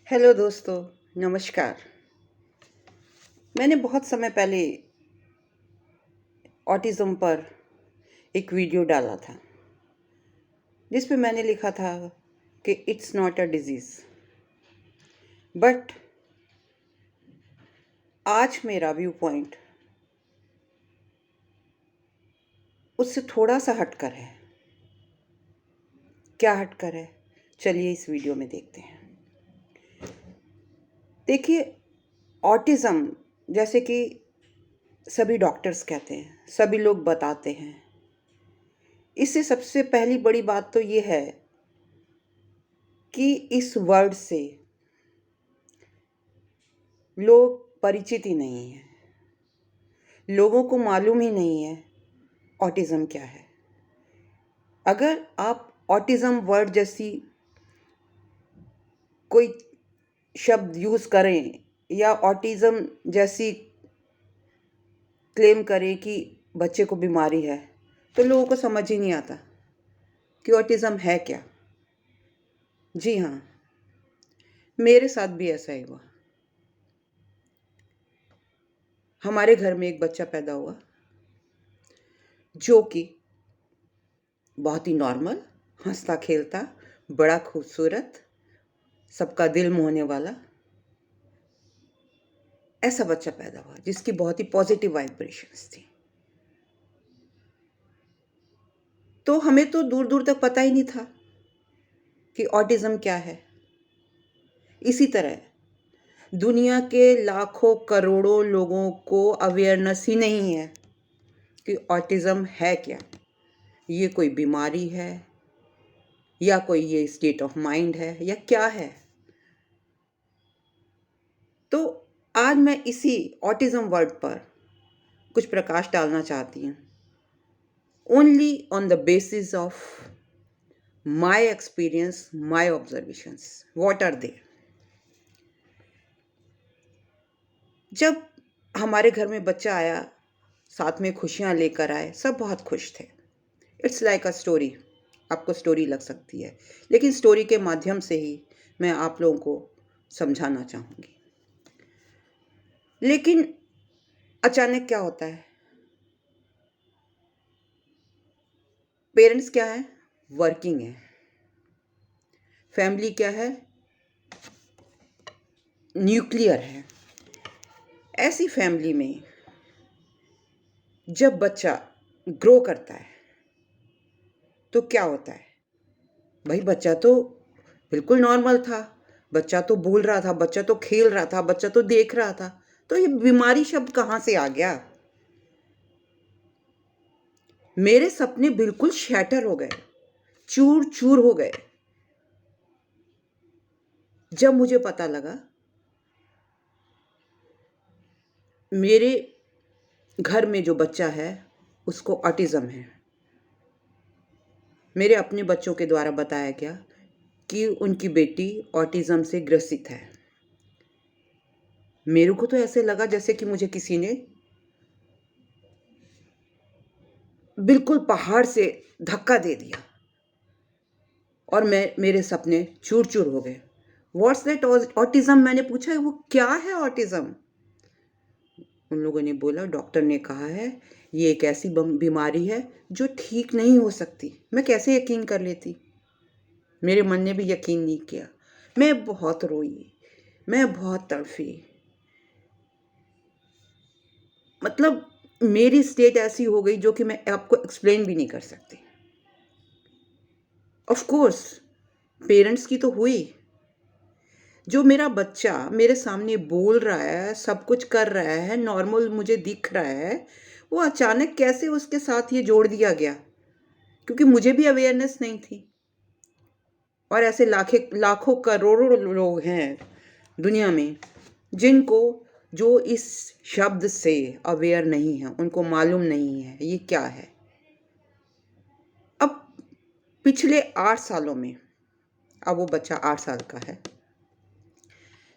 Hello दोस्तों, नमस्कार। मैंने बहुत समय पहले ऑटिज़्म पर एक वीडियो डाला था, जिस पे मैंने लिखा था कि it's not a disease. But आज मेरा व्यू पॉइंट उससे थोड़ा सा हटकर है। क्या हटकर है? चलिए इस वीडियो में देखते हैं। देखिए, ऑटिज़्म जैसे कि सभी डॉक्टर्स कहते हैं, सभी लोग बताते हैं, इससे सबसे पहली बड़ी बात तो ये है कि इस वर्ड से लोग परिचित ही नहीं हैं। लोगों को मालूम ही नहीं है ऑटिज़म क्या है। अगर आप ऑटिज़म वर्ड जैसी कोई शब्द यूज़ करें या ऑटिज़म जैसी क्लेम करें कि बच्चे को बीमारी है, तो लोगों को समझ ही नहीं आता कि ऑटिज़म है क्या। जी हाँ, मेरे साथ भी ऐसा ही हुआ। हमारे घर में एक बच्चा पैदा हुआ जो कि बहुत ही नॉर्मल, हंसता खेलता, बड़ा खूबसूरत, सबका दिल मोहने वाला ऐसा बच्चा पैदा हुआ जिसकी बहुत ही पॉजिटिव वाइब्रेशंस थी। तो हमें तो दूर दूर तक पता ही नहीं था कि ऑटिज़म क्या है। इसी तरह दुनिया के लाखों करोड़ों लोगों को अवेयरनेस ही नहीं है कि ऑटिज़म है क्या। ये कोई बीमारी है या कोई ये स्टेट ऑफ माइंड है या क्या है। तो आज मैं इसी ऑटिज़म वर्ड पर कुछ प्रकाश डालना चाहती हूँ, only on the basis of my experience, my observations. What are they? जब हमारे घर में बच्चा आया, साथ में खुशियाँ लेकर आए, सब बहुत खुश थे। It's like a story. आपको स्टोरी लग सकती है, लेकिन स्टोरी के माध्यम से ही मैं आप लोगों को समझाना चाहूँगी। लेकिन अचानक क्या होता है? पेरेंट्स क्या है? वर्किंग है। फैमिली क्या है? न्यूक्लियर है। ऐसी फैमिली में जब बच्चा ग्रो करता है तो क्या होता है? भाई बच्चा तो बिल्कुल नॉर्मल था, बच्चा तो बोल रहा था, बच्चा तो खेल रहा था, बच्चा तो देख रहा था, तो ये बीमारी शब्द कहाँ से आ गया? मेरे सपने बिल्कुल शैटर हो गए, चूर चूर हो गए जब मुझे पता लगा मेरे घर में जो बच्चा है उसको ऑटिज़म है। मेरे अपने बच्चों के द्वारा बताया गया कि उनकी बेटी ऑटिज़म से ग्रसित है। मेरे को तो ऐसे लगा जैसे कि मुझे किसी ने बिल्कुल पहाड़ से धक्का दे दिया और मेरे सपने चूर चूर हो गए। What's that autism? मैंने पूछा वो क्या है ऑटिज़म? उन लोगों ने बोला डॉक्टर ने कहा है ये एक ऐसी बीमारी है जो ठीक नहीं हो सकती। मैं कैसे यकीन कर लेती? मेरे मन ने भी यकीन नहीं किया। मैं बहुत रोई, मैं बहुत तड़फी। मतलब मेरी स्टेट ऐसी हो गई जो कि मैं आपको एक्सप्लेन भी नहीं कर सकती। ऑफ कोर्स पेरेंट्स की तो हुई। जो मेरा बच्चा मेरे सामने बोल रहा है, सब कुछ कर रहा है, नॉर्मल मुझे दिख रहा है, वो अचानक कैसे उसके साथ ये जोड़ दिया गया? क्योंकि मुझे भी अवेयरनेस नहीं थी। और ऐसे लाखों करोड़ों लोग हैं दुनिया में जिनको जो इस शब्द से अवेयर नहीं है, उनको मालूम नहीं है ये क्या है। अब पिछले 8 सालों में, अब वो बच्चा 8 साल का है,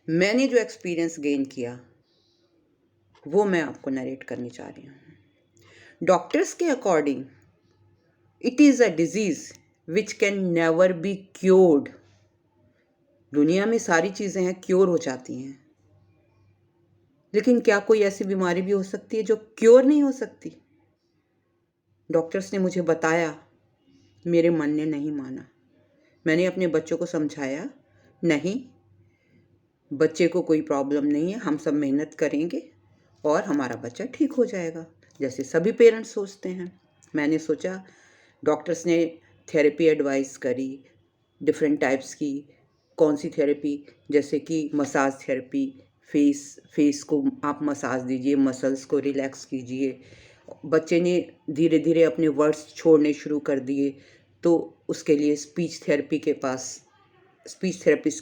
मैंने जो एक्सपीरियंस गेन किया वो मैं आपको नरेट करनी चाह रही हूँ। डॉक्टर्स के according it is a disease which can never be cured. दुनिया में सारी चीज़ें हैं क्योर हो जाती हैं, लेकिन क्या कोई ऐसी बीमारी भी हो सकती है जो क्योर नहीं हो सकती? डॉक्टर्स ने मुझे बताया, मेरे मन ने नहीं माना। मैंने अपने बच्चों को समझाया, नहीं, बच्चे को कोई प्रॉब्लम नहीं है, हम सब मेहनत करेंगे और हमारा बच्चा ठीक हो जाएगा, जैसे सभी पेरेंट्स सोचते हैं। मैंने सोचा, डॉक्टर्स ने थेरेपी एडवाइस करी, डिफरेंट टाइप्स की। कौन सी थेरेपी? जैसे कि मसाज थेरेपी, फेस को आप मसाज दीजिए, मसल्स को रिलैक्स कीजिए। बच्चे ने धीरे धीरे अपने वर्ड्स छोड़ने शुरू कर दिए, तो उसके लिए स्पीच थेरेपिस्ट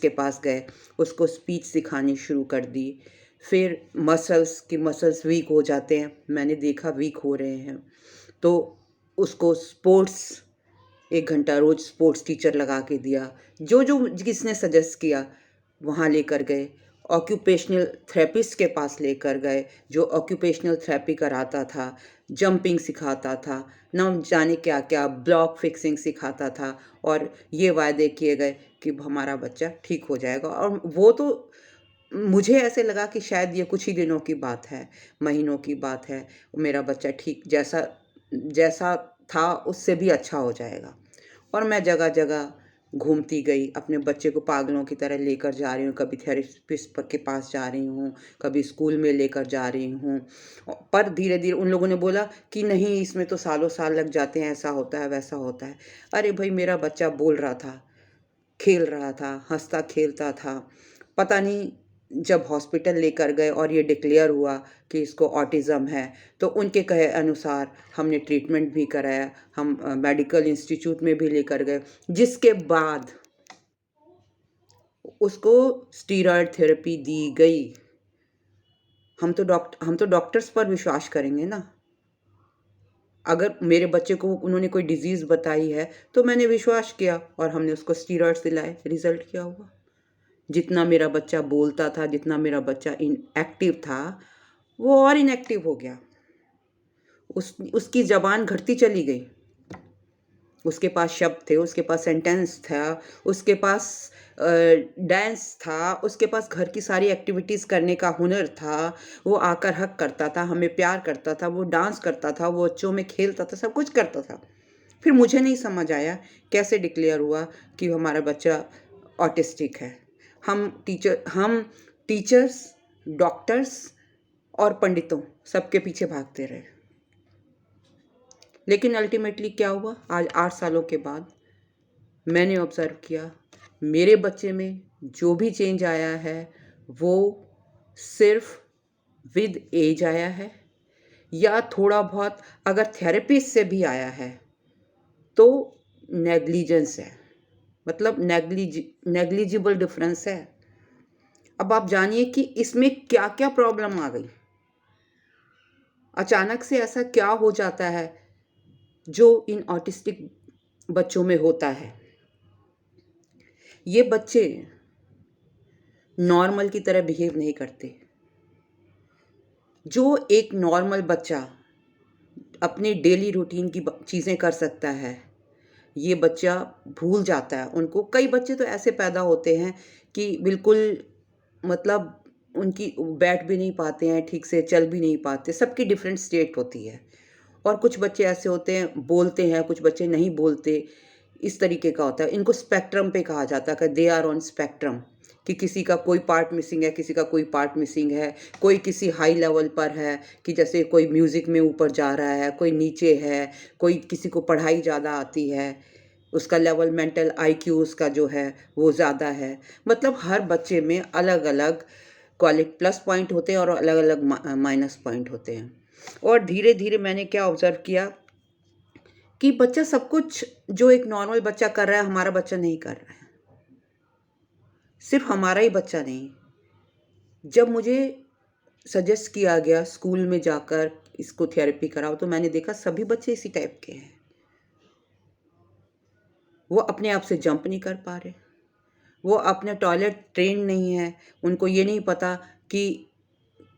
के पास गए, उसको स्पीच सिखानी शुरू कर दी। फिर मसल्स वीक हो जाते हैं, मैंने देखा वीक हो रहे हैं, तो उसको स्पोर्ट्स 1 घंटा रोज़ स्पोर्ट्स टीचर लगा के दिया। जो जिसने सजेस्ट किया वहाँ लेकर गए। ऑक्यूपेशनल थेरेपिस्ट के पास लेकर गए, जो ऑक्यूपेशनल थेरेपी कराता था, जंपिंग सिखाता था, न जाने क्या-क्या, ब्लॉक फिक्सिंग सिखाता था, और ये वायदे किए गए कि हमारा बच्चा ठीक हो जाएगा। और वो तो मुझे ऐसे लगा कि शायद ये कुछ ही दिनों की बात है, महीनों की बात है, मेरा बच्चा ठीक जैसा जैसा था उससे भी अच्छा हो जाएगा। और मैं जगह-जगह घूमती गई, अपने बच्चे को पागलों की तरह लेकर जा रही हूँ, कभी थेरेपिस्ट के पास जा रही हूँ, कभी स्कूल में लेकर जा रही हूँ। पर धीरे-धीरे उन लोगों ने बोला कि नहीं, इसमें तो सालों-साल लग जाते हैं, ऐसा होता है, वैसा होता है। अरे भई, मेरा बच्चा बोल रहा था, खेल रहा था, हँसता-खेलता था। पता नहीं, जब हॉस्पिटल लेकर गए और ये डिक्लेयर हुआ कि इसको ऑटिज़्म है, तो उनके कहे अनुसार हमने ट्रीटमेंट भी कराया, हम मेडिकल इंस्टीट्यूट में भी लेकर गए, जिसके बाद उसको स्टीरॉयड थेरेपी दी गई। हम तो डॉक्टर्स पर विश्वास करेंगे ना। अगर मेरे बच्चे को उन्होंने कोई डिज़ीज़ बताई है, तो मैंने विश्वास किया और हमने उसको स्टीरॉइड्स दिलाए, रिज़ल्ट क्या हुआ? जितना मेरा बच्चा बोलता था, जितना मेरा बच्चा इनएक्टिव था, वो और इनएक्टिव हो गया। उसकी ज़बान घटती चली गई। उसके पास शब्द थे, उसके पास सेंटेंस था, उसके पास डांस था, उसके पास घर की सारी एक्टिविटीज़ करने का हुनर था। वो आकर हग करता था, हमें प्यार करता था, वो डांस करता था, वो बच्चों में खेलता था, सब कुछ करता था। फिर मुझे नहीं समझ आया कैसे डिक्लेयर हुआ कि हमारा बच्चा ऑटिस्टिक है। हम टीचर्स, डॉक्टर्स और पंडितों सबके पीछे भागते रहे। लेकिन अल्टीमेटली क्या हुआ? आज 8 सालों के बाद मैंने ऑब्ज़र्व किया, मेरे बच्चे में जो भी चेंज आया है, वो सिर्फ़ विद एज आया है, या थोड़ा बहुत अगर थेरेपिस्ट से भी आया है, तो नेग्लिजेंस है। मतलब नेग्लिजिबल डिफ़रेंस है। अब आप जानिए कि इसमें क्या-क्या प्रॉब्लम आ गई। अचानक से ऐसा क्या हो जाता है जो इन ऑटिस्टिक बच्चों में होता है। ये बच्चे नॉर्मल की तरह बिहेव नहीं करते। जो एक नॉर्मल बच्चा अपने डेली रूटीन की चीज़ें कर सकता है, ये बच्चा भूल जाता है। उनको कई बच्चे तो ऐसे पैदा होते हैं कि बिल्कुल, मतलब उनकी बैठ भी नहीं पाते हैं ठीक से, चल भी नहीं पाते, सबकी डिफरेंट स्टेट होती है। और कुछ बच्चे ऐसे होते हैं, बोलते हैं, कुछ बच्चे नहीं बोलते, इस तरीके का होता है। इनको स्पेक्ट्रम पे कहा जाता है कि दे आर ऑन स्पेक्ट्रम, कि किसी का कोई पार्ट मिसिंग है, किसी का कोई पार्ट मिसिंग है, कोई किसी हाई लेवल पर है, कि जैसे कोई म्यूज़िक में ऊपर जा रहा है, कोई नीचे है, कोई किसी को पढ़ाई ज़्यादा आती है, उसका लेवल मेंटल आईक्यू उसका जो है वो ज़्यादा है। मतलब हर बच्चे में अलग-अलग प्लस पॉइंट होते हैं और अलग-अलग माइनस पॉइंट होते हैं। और धीरे-धीरे मैंने क्या ऑब्ज़र्व किया कि बच्चा सब कुछ जो एक नॉर्मल बच्चा कर रहा है, हमारा बच्चा नहीं कर रहा है। सिर्फ़ हमारा ही बच्चा नहीं। जब मुझे सजेस्ट किया गया स्कूल में जाकर इसको थेरेपी कराओ, तो मैंने देखा सभी बच्चे इसी टाइप के हैं। वो अपने आप से जंप नहीं कर पा रहे, वो अपने टॉयलेट ट्रेन्ड नहीं है, उनको ये नहीं पता कि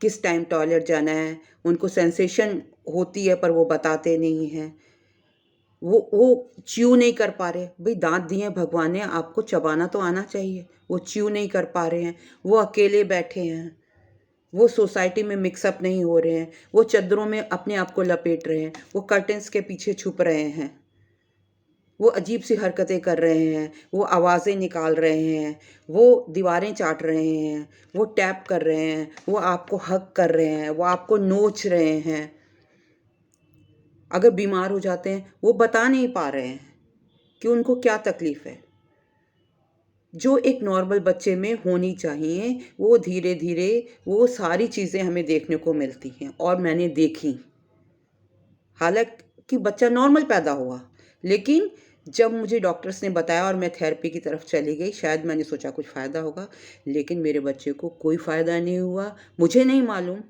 किस टाइम टॉयलेट जाना है, उनको सेंसेशन होती है पर वो बताते नहीं हैं। वो च्यू नहीं कर पा रहे। भई दाँत दिए हैं भगवान ने, आपको चबाना तो आना चाहिए। वो च्यू नहीं कर पा रहे हैं, वो अकेले बैठे हैं, वो सोसाइटी में मिक्स अप नहीं हो रहे हैं, वो चद्दरों में अपने आप को लपेट रहे हैं, वो कर्टेन्स के पीछे छुप रहे हैं, वो अजीब सी हरकतें कर रहे हैं, वो आवाज़ें निकाल रहे हैं, वो दीवारें चाट रहे हैं, वो टैप कर रहे हैं, वो आपको हग कर रहे हैं, वो आपको नोच रहे हैं। अगर बीमार हो जाते हैं, वो बता नहीं पा रहे हैं कि उनको क्या तकलीफ़ है। जो एक नॉर्मल बच्चे में होनी चाहिए, वो धीरे-धीरे वो सारी चीज़ें हमें देखने को मिलती हैं और मैंने देखी। हालाँकि बच्चा नॉर्मल पैदा हुआ, लेकिन जब मुझे डॉक्टर्स ने बताया और मैं थेरेपी की तरफ चली गई, शायद मैंने सोचा कुछ फ़ायदा होगा, लेकिन मेरे बच्चे को कोई फ़ायदा नहीं हुआ। मुझे नहीं मालूम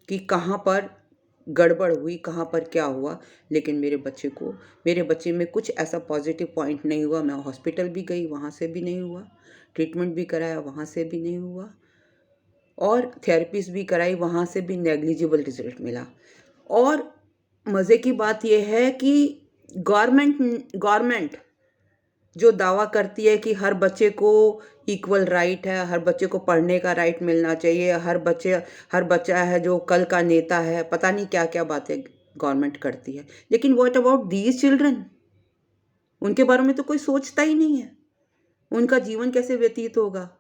कि कहाँ पर गड़बड़ हुई, कहाँ पर क्या हुआ, लेकिन मेरे बच्चे में कुछ ऐसा पॉज़िटिव पॉइंट नहीं हुआ। मैं हॉस्पिटल भी गई, वहाँ से भी नहीं हुआ, ट्रीटमेंट भी कराया, वहाँ से भी नहीं हुआ और थेरेपीज़ भी कराई, वहाँ से भी नेग्लिजिबल रिज़ल्ट मिला। और मज़े की बात ये है कि गवर्नमेंट जो दावा करती है कि हर बच्चे को इक्वल राइट है, हर बच्चे को पढ़ने का राइट मिलना चाहिए, हर बच्चा है जो कल का नेता है, पता नहीं क्या-क्या बातें गवर्नमेंट करती है। लेकिन व्हाट अबाउट दीज़ चिल्ड्रन? उनके बारे में तो कोई सोचता ही नहीं है। उनका जीवन कैसे व्यतीत होगा?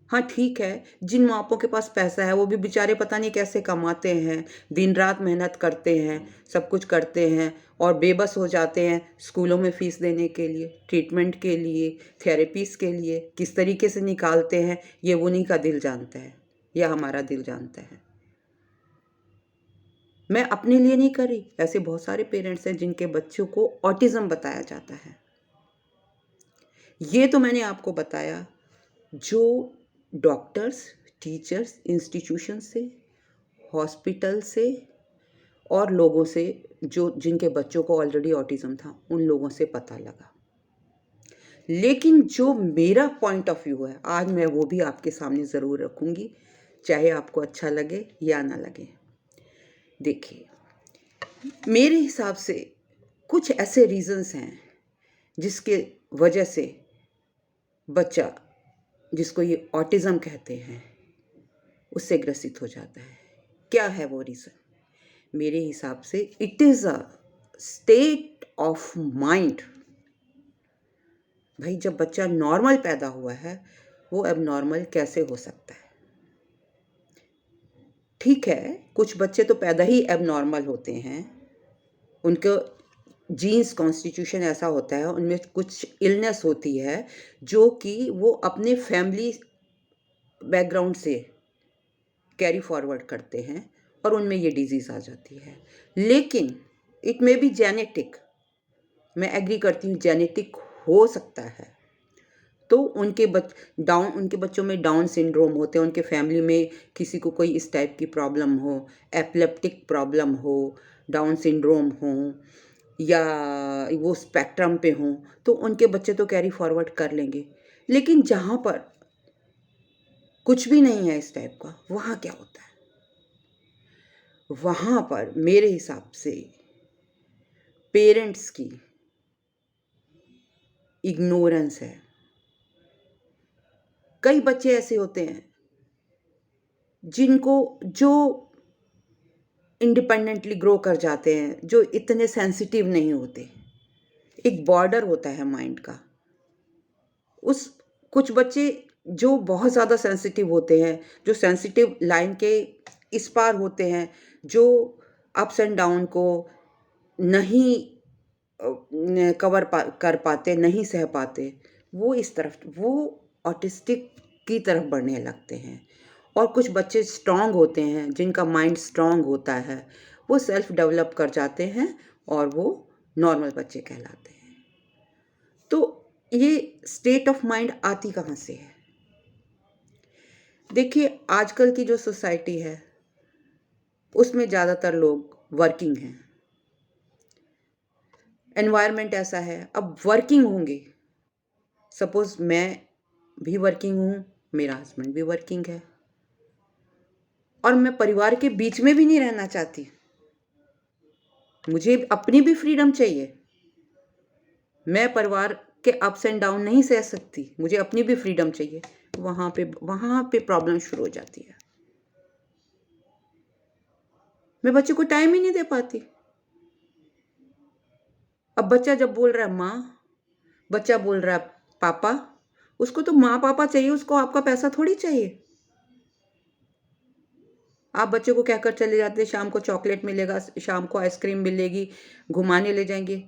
हाँ, ठीक है, जिन माँ-बापों के पास पैसा है, वो भी बेचारे पता नहीं कैसे कमाते हैं, दिन-रात मेहनत करते हैं, सब कुछ करते हैं और बेबस हो जाते हैं स्कूलों में फ़ीस देने के लिए, ट्रीटमेंट के लिए, थेरेपीज़ के लिए, किस तरीके से निकालते हैं, ये उन्हीं का दिल जानता है, या हमारा दिल जानता है। मैं अपने लिए नहीं कर रही, ऐसे बहुत सारे पेरेंट्स हैं जिनके बच्चों को ऑटिज़्म बताया जाता है। ये तो मैंने आपको बताया जो डॉक्टर्स, टीचर्स, इंस्टीट्यूशन से, हॉस्पिटल से और लोगों से जो जिनके बच्चों को ऑलरेडी ऑटिज़्म था, उन लोगों से पता लगा। लेकिन जो मेरा पॉइंट ऑफ व्यू है, आज मैं वो भी आपके सामने ज़रूर रखूँगी, चाहे आपको अच्छा लगे या ना लगे। देखिए, मेरे हिसाब से कुछ ऐसे रीज़न्स हैं, जिसके वजह से बच्चा, जिसको ये ऑटिज़्म कहते हैं, उससे ग्रसित हो जाता है। क्या है वो रीज़न? मेरे हिसाब से it is a state of mind. भाई जब बच्चा नॉर्मल पैदा हुआ है, वो एबनॉर्मल कैसे हो सकता है? ठीक है, कुछ बच्चे तो पैदा ही एबनॉर्मल होते हैं। उनका जीन्स कॉन्स्टिट्यूशन ऐसा होता है, उनमें कुछ इलनेस होती है, जो कि वो अपने फैमिली बैकग्राउंड से कैरी फॉरवर्ड करते हैं और उनमें ये डिज़ीज़ आ जाती है। लेकिन इट मे बी जेनेटिक, मैं एग्री करती हूँ जेनेटिक हो सकता है। तो उनके बच्चों में डाउन सिंड्रोम होते हैं, उनके फैमिली में किसी को कोई इस टाइप की प्रॉब्लम हो, एपिलेप्टिक प्रॉब्लम हो, डाउन सिंड्रोम हो या वो स्पेक्ट्रम पे हों, तो उनके बच्चे तो कैरी फॉरवर्ड कर लेंगे। लेकिन जहाँ पर कुछ भी नहीं है इस टाइप का, वहाँ क्या होता है? वहाँ पर मेरे हिसाब से पेरेंट्स की इग्नोरेंस है। कई बच्चे ऐसे होते हैं जो इंडिपेंडेंटली ग्रो कर जाते हैं, जो इतने सेंसिटिव नहीं होते। एक बॉर्डर होता है माइंड का। उस कुछ बच्चे जो बहुत ज़्यादा सेंसिटिव होते हैं, जो सेंसिटिव लाइन के इस पार होते हैं, जो अप्स एंड डाउन को नहीं कवर कर पाते, नहीं सह पाते, वो ऑटिस्टिक की तरफ बढ़ने लगते हैं। और कुछ बच्चे स्ट्रॉन्ग होते हैं, जिनका माइंड स्ट्रॉन्ग होता है, वो सेल्फ डेवलप कर जाते हैं और वो नॉर्मल बच्चे कहलाते हैं। तो ये स्टेट ऑफ माइंड आती कहाँ से है? देखिए, आजकल की जो सोसाइटी है, उसमें ज़्यादातर लोग वर्किंग हैं। एनवायरनमेंट ऐसा है, अब वर्किंग होंगे। सपोज़ मैं भी वर्किंग हूँ, मेरा हस्बैंड भी वर्किंग है और मैं परिवार के बीच में भी नहीं रहना चाहती। मुझे अपनी भी फ्रीडम चाहिए। मैं परिवार के अप्स एंड डाउन नहीं सह सकती, मुझे अपनी भी फ्रीडम चाहिए। वहाँ पे प्रॉब्लम शुरू हो जाती है। मैं बच्चे को टाइम ही नहीं दे पाती। अब बच्चा जब बोल रहा है माँ, बच्चा बोल रहा है पापा, उसको तो माँ पापा चाहिए, उसको आपका पैसा थोड़ी चाहिए। आप बच्चे को कहकर चले जाते हैं शाम को चॉकलेट मिलेगा, शाम को आइसक्रीम मिलेगी, घुमाने ले जाएंगे।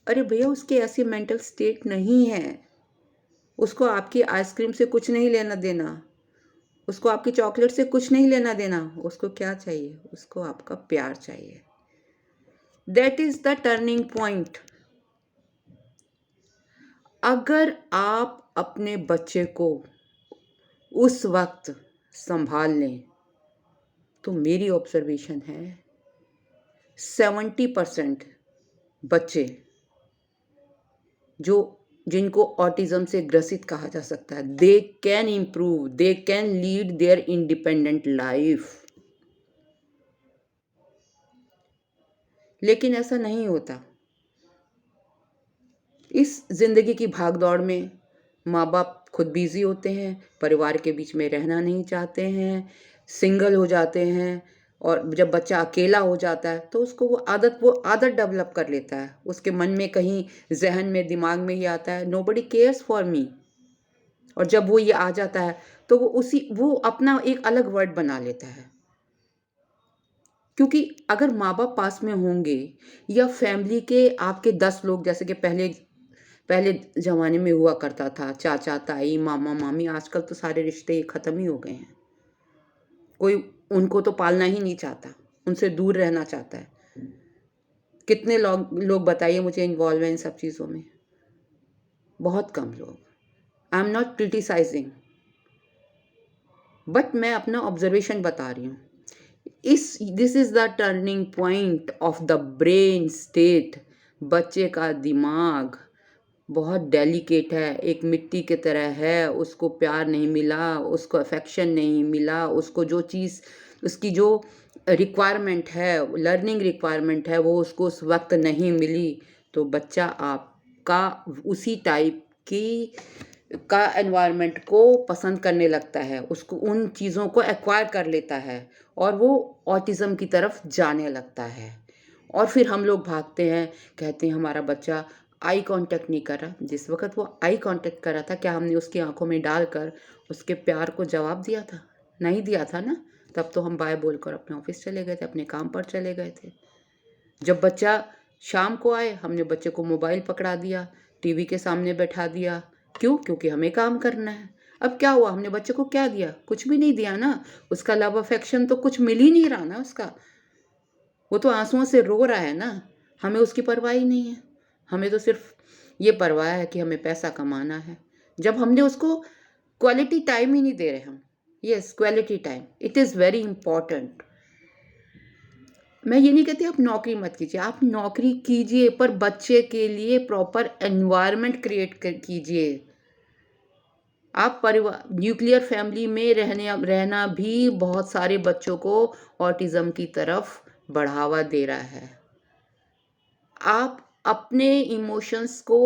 अरे भैया, उसकी ऐसी मेंटल स्टेट नहीं है। उसको आपकी आइसक्रीम से कुछ नहीं लेना देना, उसको आपकी चॉकलेट से कुछ नहीं लेना देना। उसको क्या चाहिए? उसको आपका प्यार चाहिए। That is the turning point. अगर आप अपने बच्चे को उस वक्त संभाल लें तो मेरी ऑब्जर्वेशन है 70% बच्चे जो जिनको ऑटिज्म से ग्रसित कहा जा सकता है, they can improve, they can lead their independent life. लेकिन ऐसा नहीं होता। इस जिंदगी की भागदौड़ में माँ बाप खुद बिजी होते हैं, परिवार के बीच में रहना नहीं चाहते हैं, सिंगल हो जाते हैं। और जब बच्चा अकेला हो जाता है तो उसको वो आदत डेवलप कर लेता है। उसके मन में कहीं जहन में दिमाग में ये आता है, नोबडी केयर्स फॉर मी। और जब वो ये आ जाता है तो वो अपना एक अलग वर्ड बना लेता है। क्योंकि अगर माँ बाप पास में होंगे या फैमिली के आपके 10 लोग, जैसे कि पहले पहले ज़माने में हुआ करता था, चाचा ताई मामा मामी, आजकल तो सारे रिश्ते ख़त्म ही हो गए हैं। कोई उनको तो पालना ही नहीं चाहता, उनसे दूर रहना चाहता है। कितने लोग लोग बताइए मुझे इन्वॉल्व हैं इन सब चीज़ों में? बहुत कम लोग। I am not criticising, but मैं अपना ऑब्जर्वेशन बता रही हूँ। This is the turning point of the brain state. बच्चे का दिमाग बहुत डेलिकेट है, एक मिट्टी की तरह है। उसको प्यार नहीं मिला, उसको अफेक्शन नहीं मिला, उसको जो चीज़, उसकी जो रिक्वायरमेंट है, लर्निंग रिक्वायरमेंट है, वो उसको उस वक्त नहीं मिली। तो बच्चा आपका उसी टाइप की का एनवायरनमेंट को पसंद करने लगता है, उसको उन चीज़ों को एक्वायर कर लेता है और वो ऑटिज़म की तरफ जाने लगता है। और फिर हम लोग भागते हैं, कहते हैं हमारा बच्चा आई कांटेक्ट नहीं कर रहा। जिस वक़्त वो आई कांटेक्ट कर रहा था, क्या हमने उसकी आँखों में डालकर उसके प्यार को जवाब दिया था? नहीं दिया था ना। तब तो हम बाय बोलकर अपने ऑफ़िस चले गए थे, अपने काम पर चले गए थे। जब बच्चा शाम को आए, हमने बच्चे को मोबाइल पकड़ा दिया, टीवी के सामने बैठा दिया। क्यों? क्योंकि हमें काम करना है। अब क्या हुआ? हमने बच्चे को क्या दिया? कुछ भी नहीं दिया ना। उसका लव अफेक्शन तो कुछ मिल ही नहीं रहा ना उसका। वो तो आँसुओं से रो रहा है ना। हमें उसकी परवाह ही नहीं है। हमें तो सिर्फ़ ये परवाह है कि हमें पैसा कमाना है। जब हमने उसको क्वालिटी टाइम ही नहीं दे रहे हम। Yes, quality time, it is very important. मैं ये नहीं कहती आप नौकरी मत कीजिए, आप नौकरी कीजिए, पर बच्चे के लिए प्रॉपर एनवायरनमेंट क्रिएट कीजिए। आप परिवार न्यूक्लियर फैमिली में रहना भी बहुत सारे बच्चों को ऑटिज़म की तरफ बढ़ावा दे रहा है। आप अपने इमोशंस को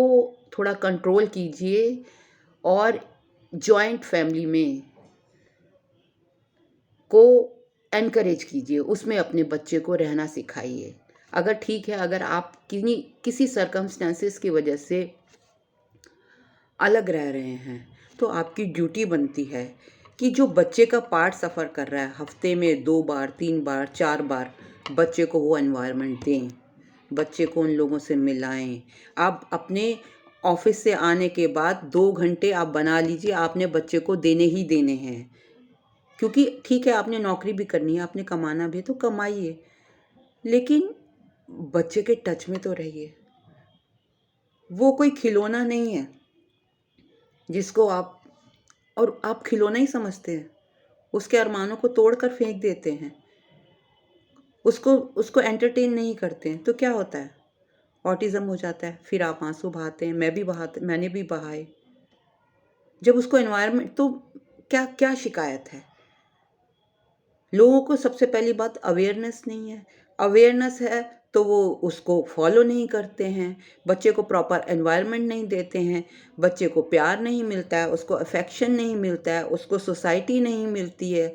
थोड़ा कंट्रोल कीजिए और जॉइंट फैमिली में को एनकरेज कीजिए, उसमें अपने बच्चे को रहना सिखाइए। अगर ठीक है, अगर आप किसी सर्कमस्टेंसेस की वजह से अलग रह रहे हैं, तो आपकी ड्यूटी बनती है कि जो बच्चे का पार्ट सफ़र कर रहा है, हफ्ते में 2 बार 3 बार 4 बार बच्चे को वो एनवायरनमेंट दें, बच्चे को उन लोगों से मिलाएं। आप अपने ऑफिस से आने के बाद 2 घंटे आप बना लीजिए, आपने बच्चे को देने ही देने हैं। क्योंकि ठीक है, आपने नौकरी भी करनी है, आपने कमाना भी है, तो कमाइए, लेकिन बच्चे के टच में तो रहिए। वो कोई खिलौना नहीं है जिसको आप खिलौना ही समझते हैं। उसके अरमानों को तोड़ कर फेंक देते हैं, उसको उसको एंटरटेन नहीं करते हैं, तो क्या होता है? ऑटिज़म हो जाता है। फिर आप आंसू बहाते हैं, मैंने भी बहाए। जब उसको एनवायरनमेंट तो क्या क्या शिकायत है? लोगों को सबसे पहली बात अवेयरनेस नहीं है। अवेयरनेस है तो वो उसको फॉलो नहीं करते हैं, बच्चे को प्रॉपर एनवायरनमेंट नहीं देते हैं, बच्चे को प्यार नहीं मिलता है, उसको अफेक्शन नहीं मिलता है, उसको सोसाइटी नहीं मिलती है।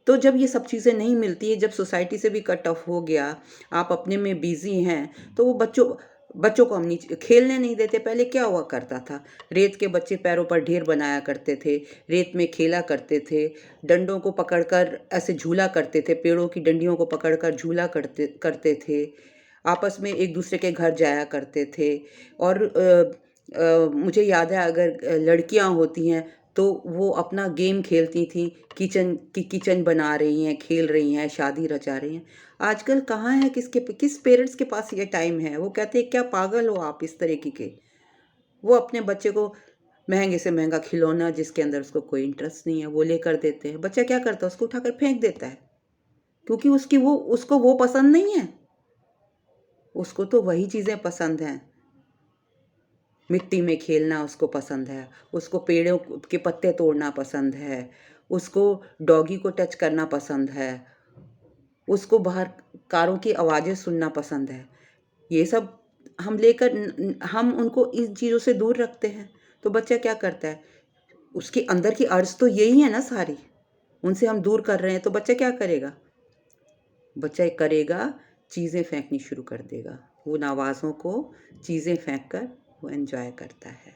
तो जब ये सब चीज़ें नहीं मिलती है, जब सोसाइटी से भी कट ऑफ हो गया, आप अपने में बिज़ी हैं, तो वो बच्चों बच्चों को हम नीचे खेलने नहीं देते। पहले क्या हुआ करता था, रेत के बच्चे पैरों पर ढेर बनाया करते थे, रेत में खेला करते थे, डंडों को पकड़कर ऐसे झूला करते थे, पेड़ों की डंडियों को पकड़कर झूला करते करते थे, आपस में एक दूसरे के घर जाया करते थे। और मुझे याद है, अगर लड़कियां होती हैं तो वो अपना गेम खेलती थीं, किचन बना रही हैं, खेल रही हैं, शादी रचा रही हैं। आजकल कहाँ है, किस पेरेंट्स के पास ये टाइम है? वो कहते हैं क्या पागल हो आप इस तरीके के। वो अपने बच्चे को महंगे से महंगा खिलौना जिसके अंदर उसको कोई इंटरेस्ट नहीं है वो लेकर देते हैं। बच्चा क्या करता है, उसको उठाकर फेंक देता है, क्योंकि उसको वो पसंद नहीं है। उसको तो वही चीज़ें पसंद हैं, मिट्टी में खेलना उसको पसंद है, उसको पेड़ों के पत्ते तोड़ना पसंद है, उसको डॉगी को टच करना पसंद है, उसको बाहर कारों की आवाज़ें सुनना पसंद है। ये सब हम उनको इन चीज़ों से दूर रखते हैं। तो बच्चा क्या करता है, उसके अंदर की अर्ज़ तो यही है ना सारी, उनसे हम दूर कर रहे हैं, तो बच्चा क्या करेगा? बच्चा एक करेगा, चीज़ें फेंकनी शुरू कर देगा। वो उन आवाज़ों को, चीज़ें फेंक कर वो एन्जॉय करता है,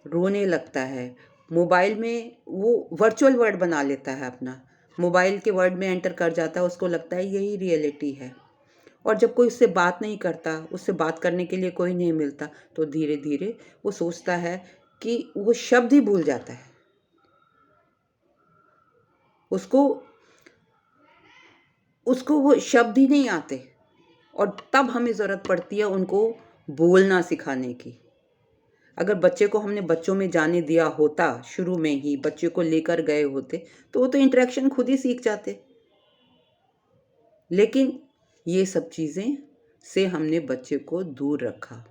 रोने लगता है। मोबाइल में वो वर्चुअल वर्ल्ड बना लेता है अपना, मोबाइल के वर्ल्ड में एंटर कर जाता है, उसको लगता है यही रियलिटी है। और जब कोई उससे बात नहीं करता, उससे बात करने के लिए कोई नहीं मिलता, तो धीरे-धीरे वो सोचता है कि वो शब्द ही भूल जाता है। उसको उसको वो शब्द ही नहीं आते, और तब हमें ज़रूरत पड़ती है उनको बोलना सिखाने की। अगर बच्चे को हमने बच्चों में जाने दिया होता, शुरू में ही बच्चे को लेकर गए होते, तो वो तो इंटरेक्शन खुद ही सीख जाते। लेकिन ये सब चीज़ें से हमने बच्चे को दूर रखा।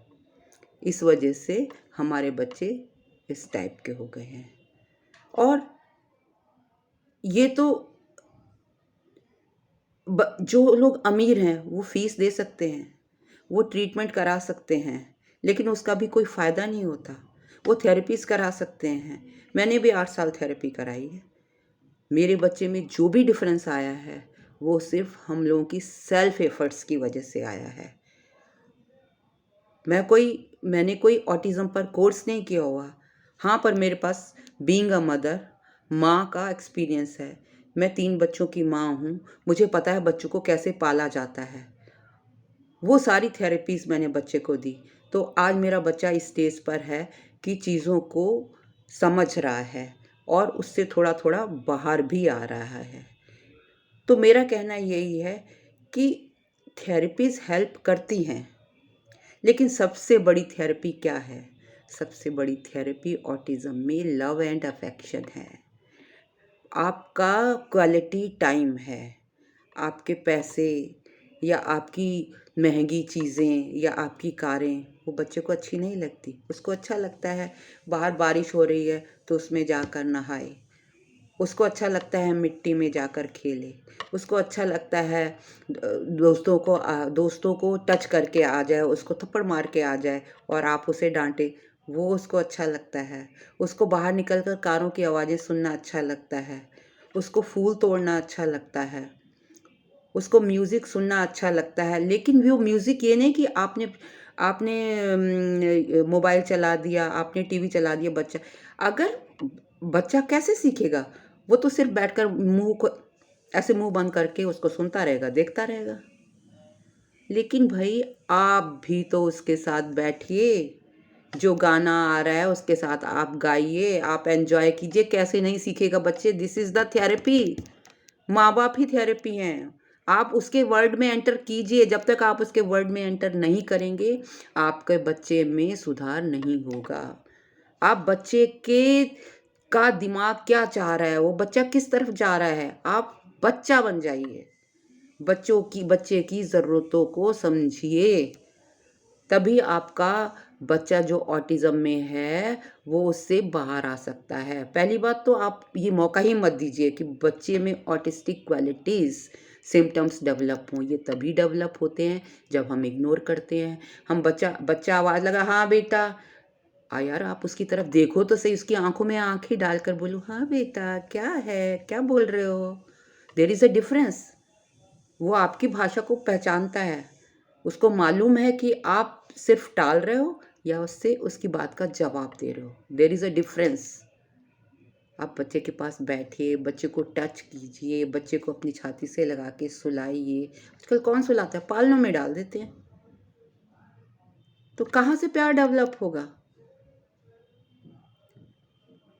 इस वजह से हमारे बच्चे इस टाइप के हो गए हैं। और ये तो जो लोग अमीर हैं वो फीस दे सकते हैं, वो ट्रीटमेंट करा सकते हैं, लेकिन उसका भी कोई फ़ायदा नहीं होता। वो थेरेपीज़ करा सकते हैं। मैंने भी 8 साल थेरेपी कराई है। मेरे बच्चे में जो भी डिफ़रेंस आया है, वो सिर्फ़ हम लोगों की सेल्फ़ एफ़र्ट्स की वजह से आया है। मैंने कोई ऑटिज़्म पर कोर्स नहीं किया हुआ। हाँ, पर मेरे पास बीइंग अ मदर, माँ का एक्सपीरियंस है। मैं 3 बच्चों की माँ हूँ। मुझे पता है बच्चों को कैसे पाला जाता है। वो सारी थेरेपीज़ मैंने बच्चे को दी। तो आज मेरा बच्चा इस स्टेज पर है कि चीज़ों को समझ रहा है और उससे थोड़ा-थोड़ा बाहर भी आ रहा है। तो मेरा कहना यही है कि थेरेपीज़ हेल्प करती हैं। लेकिन सबसे बड़ी थेरेपी क्या है? सबसे बड़ी थेरेपी ऑटिज़्म में लव एंड अफेक्शन है। आपका क्वालिटी टाइम है। आपके पैसे या आपकी महँगी चीज़ें या आपकी कारें वो बच्चे को अच्छी नहीं लगती। उसको अच्छा लगता है बाहर बारिश हो रही है तो उसमें जाकर नहाए। उसको अच्छा लगता है मिट्टी में जाकर खेले। उसको अच्छा लगता है दोस्तों को टच करके आ जाए, उसको थप्पड़ मार के आ जाए और आप उसे डाँटे, वो उसको अच्छा लगता है। उसको बाहर निकल कर कारों की आवाज़ें सुनना अच्छा लगता है। उसको फूल तोड़ना अच्छा लगता है। उसको म्यूज़िक सुनना अच्छा लगता है। लेकिन वो म्यूज़िक ये नहीं कि आपने आपने मोबाइल चला दिया, आपने टीवी चला दिया, अगर बच्चा कैसे सीखेगा? वो तो सिर्फ़ बैठकर ऐसे मुँह बंद करके उसको सुनता रहेगा, देखता रहेगा। लेकिन भई आप भी तो उसके साथ बैठिए, जो गाना आ रहा है उसके साथ आप गाइए, आप एन्जॉय कीजिए। कैसे नहीं सीखेगा बच्चे? This is the therapy. माँ-बाप ही थेरेपी हैं। आप उसके वर्ल्ड में एंटर कीजिए, जब तक आप उसके वर्ल्ड में एंटर नहीं करेंगे, आपके बच्चे में सुधार नहीं होगा। आप बच्चे के का दिमाग क्या चाह रहा है, वो बच्चा किस तरफ जा रहा है, आप बच्चा बन जाइए। बच्चे की ज़रूरतों को समझिए, तभी आपका बच्चा जो ऑटिज़्म में है, वो उससे बाहर आ सकता है। पहली बात तो आप ये मौका ही मत दीजिए कि बच्चे में ऑटिस्टिक क्वालिटीज़ सिम्पटम्स डेवलप हों, ये तभी डेवलप होते हैं जब हम इग्नोर करते हैं। हम बच्चा बच्चा आवाज़ लगा, हाँ बेटा, यार आप उसकी तरफ देखो तो सही, उसकी आँखों में आँखें डालकर बोलो, हाँ बेटा क्या है? क्या बोल रहे हो? There is a difference. वो आपकी भाषा को पहचानता है। उसको मालूम है कि आप सिर्फ़ टाल रहे हो या उससे उसकी बात का जवाब दे रहे हो। There is a difference. आप बच्चे के पास बैठिए, बच्चे को टच कीजिए, बच्चे को अपनी छाती से लगा के सुलाइए। आजकल कौन सुलाता है? पालनों में डाल देते हैं। तो कहाँ से प्यार डेवलप होगा?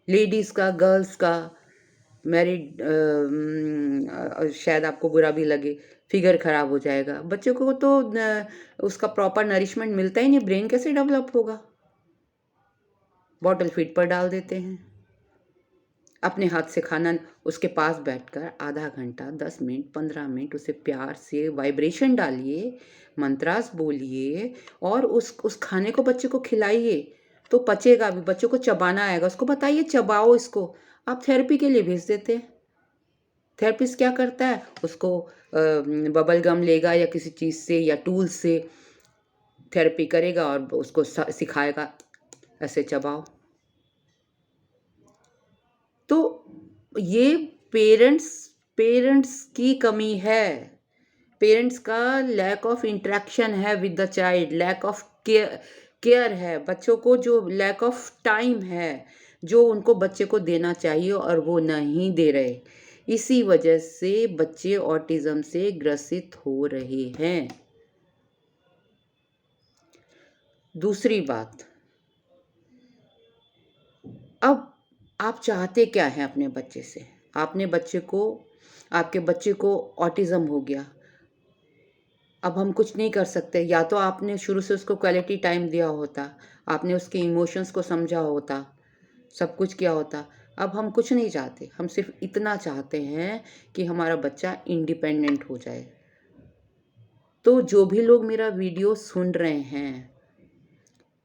लेडीज़ का, गर्ल्स का, मैरिड शायद आपको बुरा भी लगे, फिगर ख़राब हो जाएगा। बच्चे को तो उसका प्रॉपर नरिशमेंट मिलता ही नहीं, ब्रेन कैसे डेवलप होगा? बॉटल फीड पर डाल देते हैं। अपने हाथ से खाना उसके पास बैठकर आधा घंटा, 10 मिनट, 15 मिनट उसे प्यार से वाइब्रेशन डालिए, मंत्रास बोलिए और उस खाने को बच्चे को खिलाइए, तो पचेगा भी, बच्चे को चबाना आएगा। उसको बताइए चबाओ इसको। आप थेरेपी के लिए भेज देते हैं। थेरेपिस्ट क्या करता है? उसको बबल गम लेगा या किसी चीज़ से या टूल से थेरेपी करेगा और उसको सिखाएगा, ऐसे चबाओ। तो ये पेरेंट्स पेरेंट्स की कमी है। पेरेंट्स का लैक ऑफ इंटरेक्शन है with the child, lack of care है। बच्चों को जो लैक ऑफ टाइम है, जो उनको बच्चे को देना चाहिए और वो नहीं दे रहे। इसी वजह से बच्चे ऑटिज़म से ग्रसित हो रहे हैं। दूसरी बात, अब आप चाहते क्या हैं अपने बच्चे से? आपके बच्चे को ऑटिज़म हो गया। अब हम कुछ नहीं कर सकते। या तो आपने शुरू से उसको क्वालिटी टाइम दिया होता, आपने उसके इमोशंस को समझा होता, सब कुछ किया होता। अब हम कुछ नहीं चाहते, हम सिर्फ इतना चाहते हैं कि हमारा बच्चा इंडिपेंडेंट हो जाए। तो जो भी लोग मेरा वीडियो सुन रहे हैं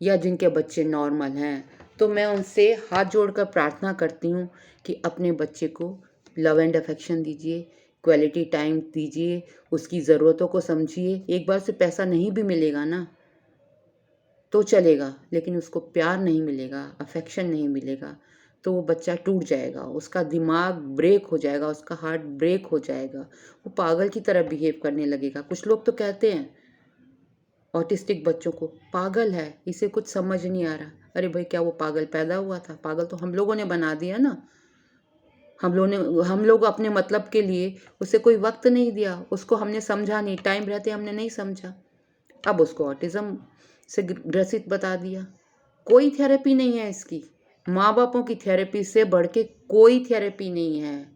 या जिनके बच्चे नॉर्मल हैं, तो मैं उनसे हाथ जोड़कर प्रार्थना करती हूँ कि अपने बच्चे को लव एंड अफेक्शन दीजिए, क्वालिटी टाइम दीजिए, उसकी ज़रूरतों को समझिए। एक बार से पैसा नहीं भी मिलेगा ना तो चलेगा, लेकिन उसको प्यार नहीं मिलेगा, अफेक्शन नहीं मिलेगा, तो वो बच्चा टूट जाएगा, उसका दिमाग ब्रेक हो जाएगा, उसका हार्ट ब्रेक हो जाएगा, वो पागल की तरह बिहेव करने लगेगा। कुछ लोग तो कहते हैं ऑटिस्टिक बच्चों को, पागल है, इसे कुछ समझ नहीं आ रहा। अरे भाई, क्या वो पागल पैदा हुआ था? पागल तो हम लोगों ने बना दिया ना। हम लोग अपने मतलब के लिए उसे कोई वक्त नहीं दिया, उसको हमने समझा नहीं, टाइम रहते हमने नहीं समझा। अब उसको ऑटिज़म से ग्रसित बता दिया। कोई थेरेपी नहीं है इसकी। माँ बापों की थेरेपी से बढ़ के कोई थेरेपी नहीं है।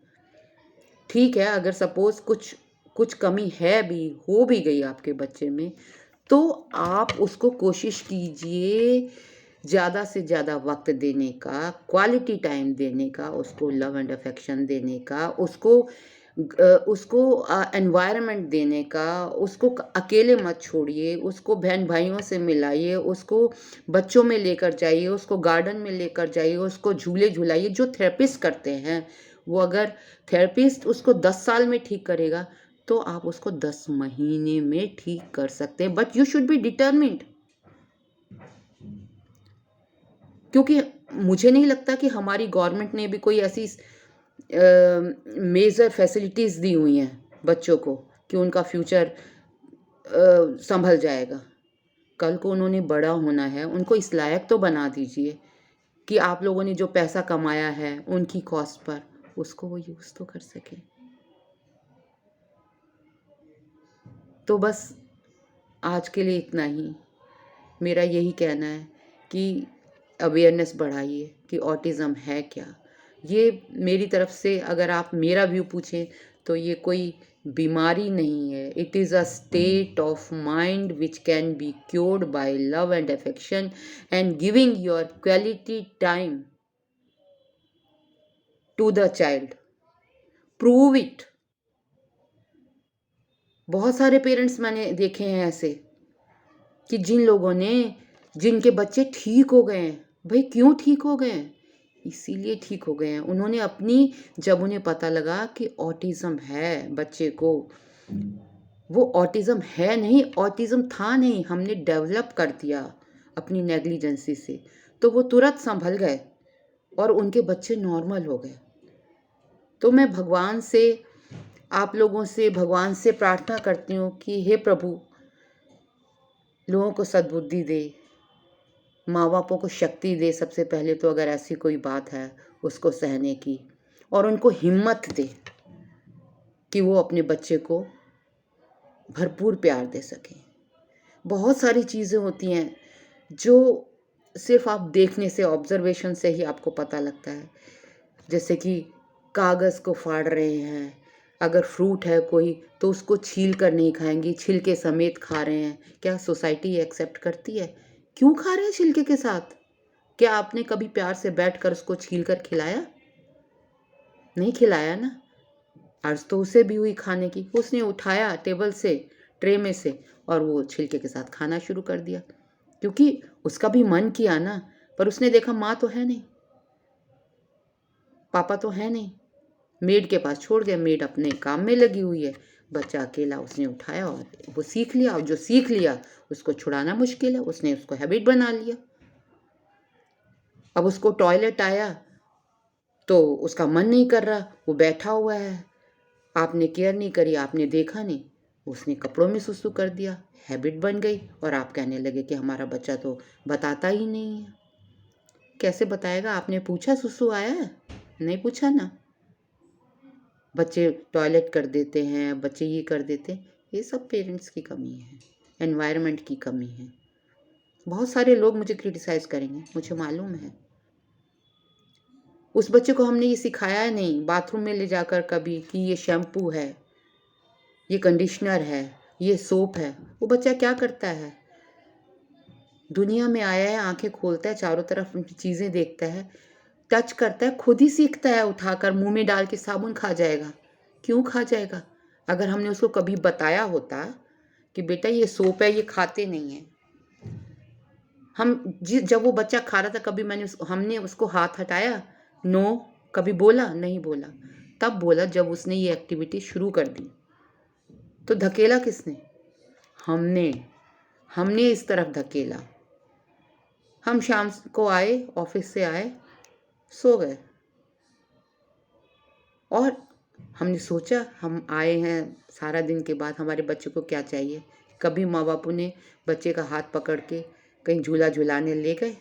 ठीक है, अगर सपोज़ कुछ कुछ कमी है भी, हो भी गई आपके बच्चे में, तो आप उसको कोशिश कीजिए ज़्यादा से ज़्यादा वक़्त देने का, क्वालिटी टाइम देने का, उसको लव एंड अफेक्शन देने का, उसको एनवायरनमेंट देने का, उसको अकेले मत छोड़िए, उसको बहन-भाइयों से मिलाइए, उसको बच्चों में लेकर जाइए, उसको गार्डन में लेकर जाइए, उसको झूले झुलाइए, जो थेरेपिस्ट करते हैं। वो अगर थेरेपिस्ट उसको 10 साल में ठीक करेगा, तो आप उसको 10 महीने में ठीक कर सकते हैं, but you should be determined. क्योंकि मुझे नहीं लगता कि हमारी गवर्नमेंट ने भी कोई ऐसी मेजर फैसिलिटीज़ दी हुई हैं बच्चों को कि उनका फ्यूचर संभल जाएगा। कल को उन्होंने बड़ा होना है, उनको इस लायक तो बना दीजिए कि आप लोगों ने जो पैसा कमाया है उनकी कॉस्ट पर, उसको वो यूज़ तो कर सकें। तो बस आज के लिए इतना ही। मेरा यही कहना है कि अवेयरनेस बढ़ाइए कि ऑटिज़म है क्या। ये मेरी तरफ से अगर आप मेरा व्यू पूछें तो ये कोई बीमारी नहीं है। It is a state of mind which can be cured by love and affection and giving your quality time to the child. Prove it. बहुत सारे पेरेंट्स मैंने देखे हैं ऐसे कि जिनके बच्चे ठीक हो गए हैं। भाई क्यों ठीक हो गए हैं? इसीलिए ठीक हो गए हैं, उन्होंने जब उन्हें पता लगा कि ऑटिज़म है बच्चे को, वो ऑटिज़्म है नहीं, ऑटिज़्म था नहीं, हमने डेवलप कर दिया अपनी नेग्लिजेंसी से, तो वो तुरंत सँभल गए और उनके बच्चे नॉर्मल हो गए। तो मैं भगवान से, आप लोगों से, भगवान से प्रार्थना करती हूँ कि हे प्रभु, लोगों को सद्बुद्धि दे, माँ-बापों को शक्ति दे सबसे पहले तो, अगर ऐसी कोई बात है उसको सहने की, और उनको हिम्मत दे कि वो अपने बच्चे को भरपूर प्यार दे सकें। बहुत सारी चीज़ें होती हैं जो सिर्फ़ आप देखने से, ऑब्ज़र्वेशन से ही आपको पता लगता है। जैसे कि कागज़ को फाड़ रहे हैं, अगर फ्रूट है कोई तो उसको छील कर नहीं खाएँगे, छिलके समेत खा रहे हैं। क्या सोसाइटी ये एक्सेप्ट करती है? क्यों खा रहे हैं छिलके के साथ? क्या आपने कभी प्यार से बैठकर उसको छील कर खिलाया? नहीं खिलाया ना। अर्ज़ तो उसे भी हुई खाने की। उसने उठाया टेबल से, ट्रे में से, और वो छिलके के साथ खाना शुरू कर दिया। क्योंकि उसका भी मन किया ना, पर उसने देखा माँ तो है नहीं, पापा तो है नहीं। मेड के पास छोड़ दिया, मेड अपने काम में लगी हुई है। बच्चा अकेला उसने उठाया और वो सीख लिया, और जो सीख लिया उसको छुड़ाना मुश्किल है, उसने उसको हैबिट बना लिया। अब उसको टॉयलेट आया तो उसका मन नहीं कर रहा, वो बैठा हुआ है, आपने केयर नहीं करी, आपने देखा नहीं, उसने कपड़ों में सुसु कर दिया, हैबिट बन गई, और आप कहने लगे कि हमारा बच्चा तो बताता ही नहीं है। कैसे बताएगा? आपने पूछा सुसु आया है? नहीं पूछा ना। बच्चे टॉयलेट कर देते हैं, बच्चे ये कर देते हैं, ये सब पेरेंट्स की कमी है, एनवायरनमेंट की कमी है। बहुत सारे लोग मुझे क्रिटिसाइज़ करेंगे, मुझे मालूम है। उस बच्चे को हमने ये सिखाया नहीं बाथरूम में ले जाकर कभी कि ये शैम्पू है, ये कंडीशनर है, ये सोप है। वो बच्चा क्या करता है? दुनिया में आया है, आंखें खोलता है, चारों तरफ चीज़ें देखता है, टच करता है, खुद ही सीखता है, उठाकर मुंह में डाल के साबुन खा जाएगा। क्यों खा जाएगा? अगर हमने उसको कभी बताया होता कि बेटा ये सोप है, ये खाते नहीं है। जब वो बच्चा खा रहा था, कभी हमने उसको हाथ हटाया? नो। कभी बोला? नहीं बोला। तब बोला जब उसने ये एक्टिविटी शुरू कर दी। तो धकेला किसने? हमने। हमने इस तरफ धकेला। हम शाम को आए, ऑफिस से आए, सो गए, और हमने सोचा हम आए हैं सारा दिन के बाद, हमारे बच्चे को क्या चाहिए। कभी माँ बापों ने बच्चे का हाथ पकड़ के कहीं झूला झुलाने ले गए,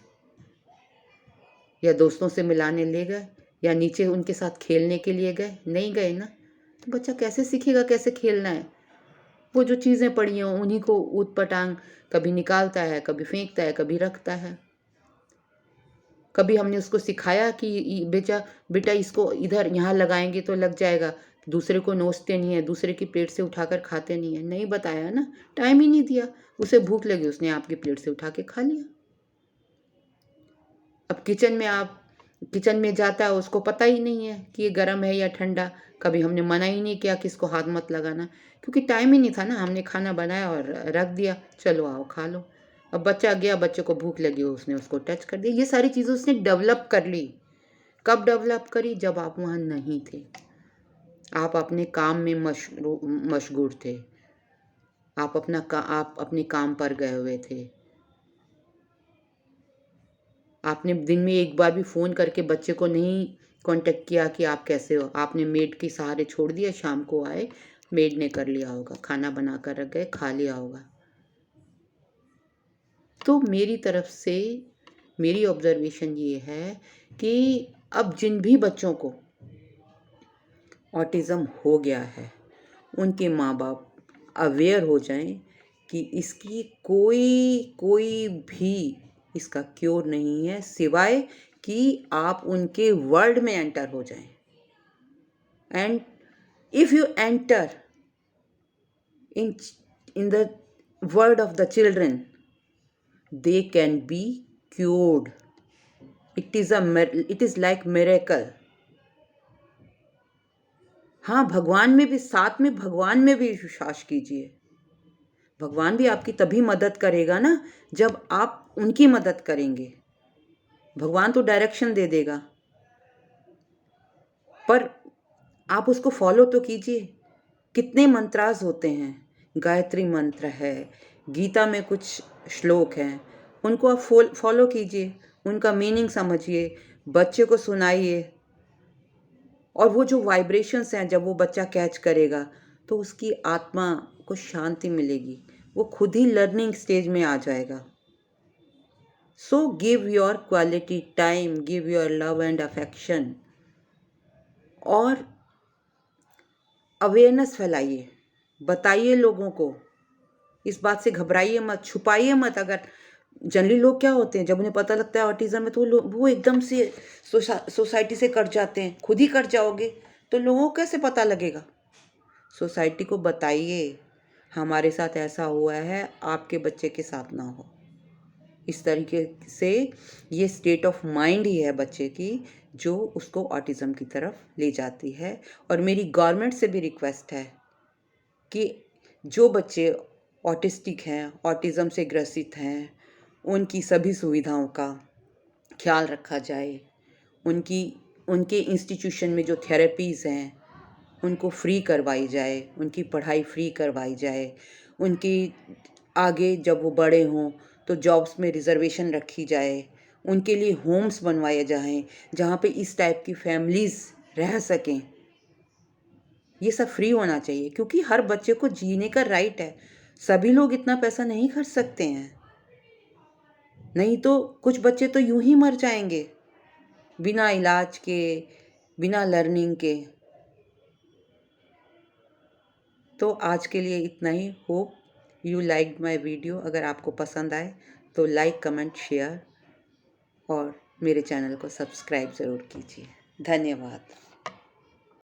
या दोस्तों से मिलाने ले गए, या नीचे उनके साथ खेलने के लिए गए? नहीं गए ना। तो बच्चा कैसे सीखेगा कैसे खेलना है? वो जो चीज़ें पड़ी हैं उन्हीं को ऊट-पटांग कभी निकालता है, कभी फेंकता है, कभी रखता है। कभी हमने उसको सिखाया कि बेटा इसको इधर यहाँ लगाएँगे तो लग जाएगा, दूसरे को नोचते नहीं है, दूसरे की प्लेट से उठाकर खाते नहीं है। नहीं बताया ना, टाइम ही नहीं दिया। उसे भूख लगी, उसने आपकी प्लेट से उठा के खा लिया। अब किचन में जाता है, उसको पता ही नहीं है कि ये गरम है या ठंडा। कभी हमने मना ही नहीं किया कि इसको हाथ मत लगाना, क्योंकि टाइम ही नहीं था ना। हमने खाना बनाया और रख दिया, चलो आओ खा लो। अब बच्चा गया, बच्चे को भूख लगी, उसने उसको टच कर दिया। ये सारी चीज़ें उसने डेवलप कर ली। कब डेवलप करी? जब आप वहाँ नहीं थे, आप अपने काम में मशगूल थे, आप अपने काम पर गए हुए थे। आपने दिन में एक बार भी फ़ोन करके बच्चे को नहीं कांटेक्ट किया कि आप कैसे हो। आपने मेड के सहारे छोड़ दिया, शाम को आए, मेड ने कर लिया होगा, खाना बना कर रख गए, खा लिया होगा। तो मेरी तरफ से मेरी ऑब्ज़र्वेशन ये है कि अब जिन भी बच्चों को ऑटिज़्म हो गया है, उनके माँ-बाप अवेयर हो जाएँ कि इसकी कोई भी इसका क्योर नहीं है, सिवाय कि आप उनके वर्ल्ड में एंटर हो जाएँ। And if you enter in in the world of the children, they can be cured. It is like miracle. हाँ, भगवान में भी, साथ में भगवान में भी विश्वास कीजिए। भगवान भी आपकी तभी मदद करेगा ना जब आप उनकी मदद करेंगे। भगवान तो डायरेक्शन दे देगा, पर आप उसको फॉलो तो कीजिए। कितने मंत्रास होते हैं, गायत्री मंत्र है, गीता में कुछ श्लोक हैं, उनको आप फॉलो कीजिए, उनका मीनिंग समझिए, बच्चे को सुनाइए। और वो जो वाइब्रेशंस हैं जब वो बच्चा कैच करेगा तो उसकी आत्मा को शांति मिलेगी, वो खुद ही लर्निंग स्टेज में आ जाएगा। So give your quality time, give your love and affection और अवेयरनेस फैलाइए, बताइए लोगों को। इस बात से घबराइए मत, छुपाइए मत। अगर जनरली लोग क्या होते हैं, जब उन्हें पता लगता है ऑटिज़म है तो वो एकदम से सोसाइटी से कट जाते हैं। खुद ही कट जाओगे तो लोगों को कैसे पता लगेगा? सोसाइटी को बताइए हमारे साथ ऐसा हुआ है, आपके बच्चे के साथ ना हो। इस तरीके से ये स्टेट ऑफ माइंड ही है बच्चे की जो उसको ऑटिज़म की तरफ ले जाती है। और मेरी गवर्नमेंट से भी रिक्वेस्ट है कि जो बच्चे ऑटिस्टिक हैं, ऑटिज़म से ग्रसित हैं, उनकी सभी सुविधाओं का ख्याल रखा जाए। उनके इंस्टीट्यूशन में जो थेरेपीज़ हैं उनको फ्री करवाई जाए, उनकी पढ़ाई फ्री करवाई जाए। उनकी आगे जब वो बड़े हों तो जॉब्स में रिज़र्वेशन रखी जाए। उनके लिए होम्स बनवाए जाएँ जहाँ पे इस टाइप की फैमिलीज़ रह सकें। ये सब फ्री होना चाहिए क्योंकि हर बच्चे को जीने का राइट है। सभी लोग इतना पैसा नहीं खर्च सकते हैं, नहीं तो कुछ बच्चे तो यूं ही मर जाएंगे बिना इलाज के, बिना लर्निंग के। तो आज के लिए इतना ही। Hope you like my video. अगर आपको पसंद आए तो लाइक, कमेंट, शेयर और मेरे चैनल को सब्सक्राइब ज़रूर कीजिए। धन्यवाद।